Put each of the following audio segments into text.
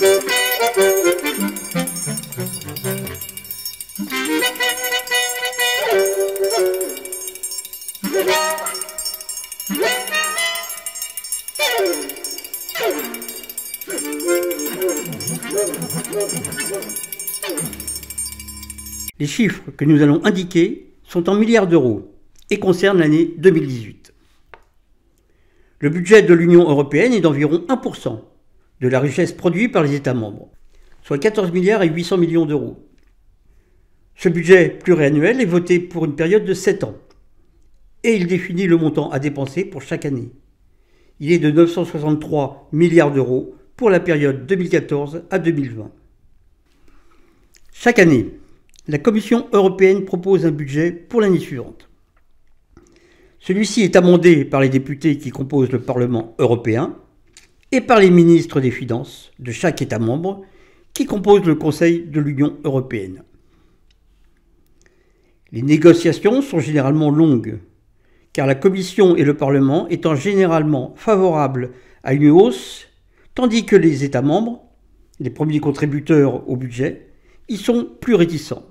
Les chiffres que nous allons indiquer sont en milliards d'euros et concernent l'année 2018. Le budget de l'Union européenne est d'environ 1% de la richesse produite par les États membres, soit 14 milliards et 800 millions d'euros. Ce budget pluriannuel est voté pour une période de 7 ans et il définit le montant à dépenser pour chaque année. Il est de 963 milliards d'euros pour la période 2014 à 2020. Chaque année, la Commission européenne propose un budget pour l'année suivante. Celui-ci est amendé par les députés qui composent le Parlement européen et par les ministres des Finances de chaque État membre qui composent le Conseil de l'Union européenne. Les négociations sont généralement longues, car la Commission et le Parlement étant généralement favorables à une hausse, tandis que les États membres, les premiers contributeurs au budget, y sont plus réticents.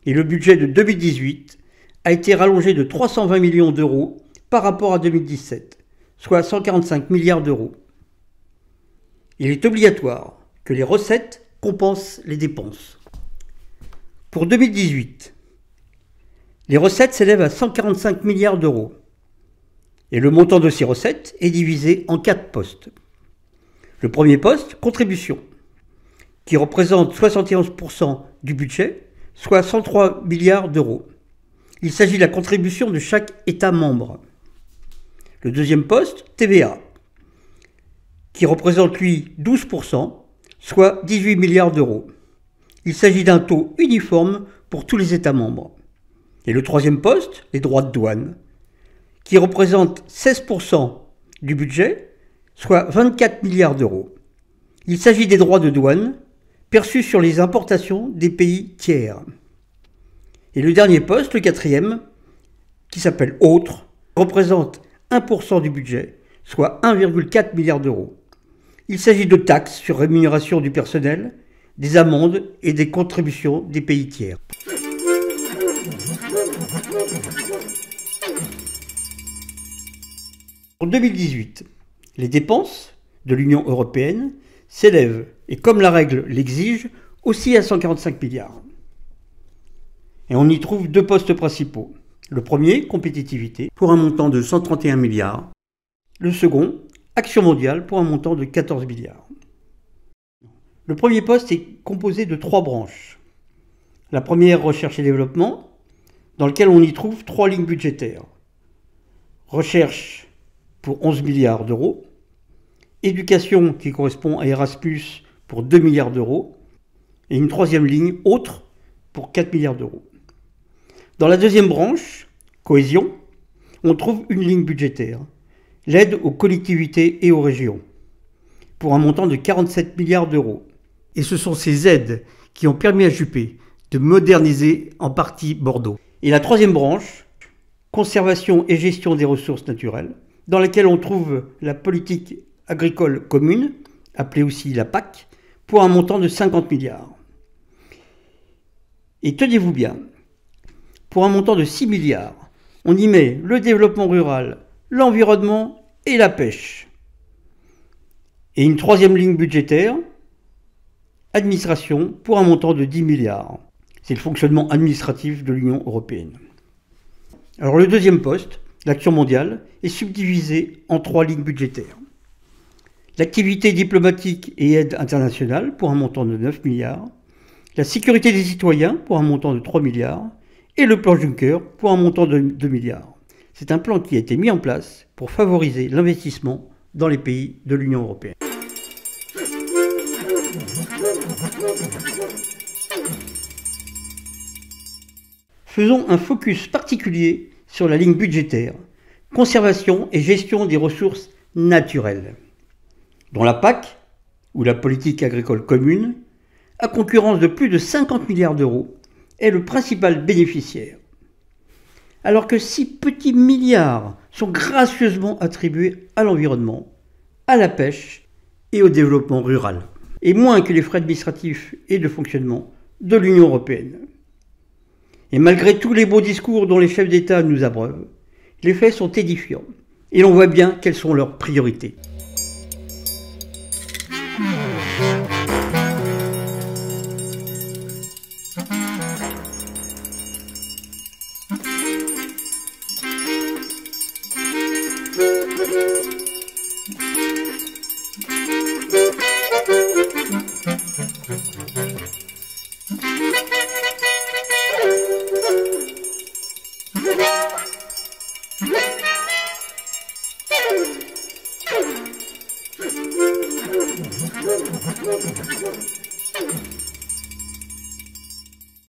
Et le budget de 2018 a été rallongé de 320 millions d'euros par rapport à 2017, soit 145 milliards d'euros. Il est obligatoire que les recettes compensent les dépenses. Pour 2018, les recettes s'élèvent à 145 milliards d'euros. Et le montant de ces recettes est divisé en 4 postes. Le premier poste, contribution, qui représente 71% du budget, soit 103 milliards d'euros. Il s'agit de la contribution de chaque État membre. Le deuxième poste, TVA, qui représente lui 12%, soit 18 milliards d'euros. Il s'agit d'un taux uniforme pour tous les États membres. Et le troisième poste, les droits de douane, qui représente 16% du budget, soit 24 milliards d'euros. Il s'agit des droits de douane perçus sur les importations des pays tiers. Et le dernier poste, le quatrième, qui s'appelle « Autres », représente 1% du budget, soit 1,4 milliard d'euros. Il s'agit de taxes sur rémunération du personnel, des amendes et des contributions des pays tiers. Pour 2018, les dépenses de l'Union européenne s'élèvent, et comme la règle l'exige, aussi à 145 milliards. Et on y trouve 2 postes principaux. Le premier, compétitivité, pour un montant de 131 milliards. Le second, action mondiale, pour un montant de 14 milliards. Le premier poste est composé de 3 branches. La première, recherche et développement, dans lequel on y trouve 3 lignes budgétaires. Recherche pour 11 milliards d'euros. Éducation, qui correspond à Erasmus, pour 2 milliards d'euros. Et une troisième ligne, autre, pour 4 milliards d'euros. Dans la deuxième branche, cohésion, on trouve une ligne budgétaire, l'aide aux collectivités et aux régions, pour un montant de 47 milliards d'euros. Et ce sont ces aides qui ont permis à Juppé de moderniser en partie Bordeaux. Et la troisième branche, conservation et gestion des ressources naturelles, dans laquelle on trouve la politique agricole commune, appelée aussi la PAC, pour un montant de 50 milliards. Et tenez-vous bien, pour un montant de 6 milliards, on y met le développement rural, l'environnement et la pêche. Et une troisième ligne budgétaire, administration, pour un montant de 10 milliards. C'est le fonctionnement administratif de l'Union européenne. Alors le deuxième poste, l'action mondiale, est subdivisé en 3 lignes budgétaires. L'activité diplomatique et aide internationale pour un montant de 9 milliards, la sécurité des citoyens pour un montant de 3 milliards et le plan Juncker pour un montant de 2 milliards. C'est un plan qui a été mis en place pour favoriser l'investissement dans les pays de l'Union européenne. Faisons un focus particulier sur la ligne budgétaire, conservation et gestion des ressources naturelles, dont la PAC, ou la politique agricole commune, à concurrence de plus de 50 milliards d'euros, est le principal bénéficiaire. Alors que 6 petits milliards sont gracieusement attribués à l'environnement, à la pêche et au développement rural. et moins que les frais administratifs et de fonctionnement de l'Union européenne. Et malgré tous les beaux discours dont les chefs d'État nous abreuvent, les faits sont édifiants et l'on voit bien quelles sont leurs priorités.